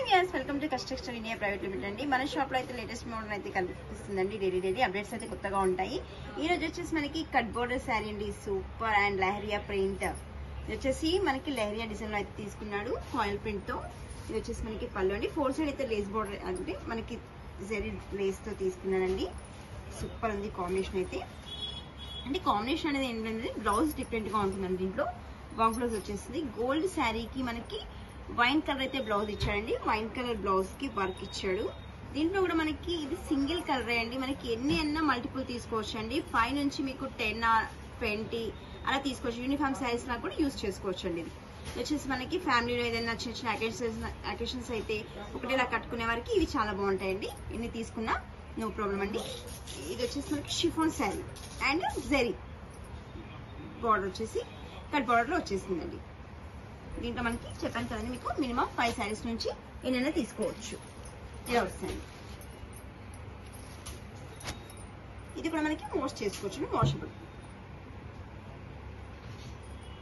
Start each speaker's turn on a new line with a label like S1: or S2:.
S1: Viewers welcome to construction India private limited అండి. మన shop లో అయితే లేటెస్ట్ మోడల్ అయితే కనిపిస్తుందండి. డైలీ అప్డేట్స్ అయితే కొత్తగా ఉంటాయి. ఈ రోజు వచ్చేసి మనకి కట్ బోర్డర్ శారీ అండి, సూపర్ అండ్ లెహరియా ప్రింట్. ఇది వచ్చేసి మనకి లెహరియా డిజైన్ లో అయితే తీసుకున్నాడు ఫాయిల్ ప్రింట్ తో. ఇది వచ్చేసి మనకి పళ్ళు అండి, 4 సైడ్ అయితే లేస్ బోర్డర్ అంటే మనకి జరీ లేస్ తో తీసుకున్నానండి. సూపర్ ఉంది కాంబినేషన్ అయితే. అంటే కాంబినేషన్ అనేది ఏంటంటే బ్లౌజ్ డిఫరెంట్ గా ఉంటుందండి. దీంట్లో వర్క్ బ్లౌజ్ వచ్చేసింది. గోల్డ్ శారీకి మనకి వైన్ కలర్ అయితే బ్లౌజ్ ఇచ్చాడండి. వైన్ కలర్ బ్లౌజ్ కి వర్క్ ఇచ్చాడు. దీంట్లో కూడా మనకి ఇది సింగిల్ కలర్ అండి. మనకి ఎన్ని అన్నా మల్టిపుల్ తీసుకోవచ్చు అండి. 5 నుంచి మీకు 10 or 20 అలా తీసుకోవచ్చు. యూనిఫామ్ శారీస్ లా కూడా యూజ్ చేసుకోవచ్చు అండి. ఇది వచ్చేసి మనకి ఫ్యామిలీలో ఏదైనా చిన్న చిన్న అకేషన్స్ అయితే ఒకటేలా కట్టుకునే వారికి ఇవి చాలా బాగుంటాయండి. ఎన్ని తీసుకున్నా నో ప్రాబ్లం అండి. ఇది వచ్చేసి మనకి chiffon sari and zari border వచ్చేసి కట్ బార్డర్ లో వచ్చేసిందండి. దీంట్లో మనకి చెప్పాను కదండి మీకు మినిమం 5 శారీస్ నుంచి ఎన్నైనా తీసుకోవచ్చు. ఇలా వస్తుంది. ఇది కూడా మనకి వాష్ చేసుకోవచ్చు, వాషబుల్.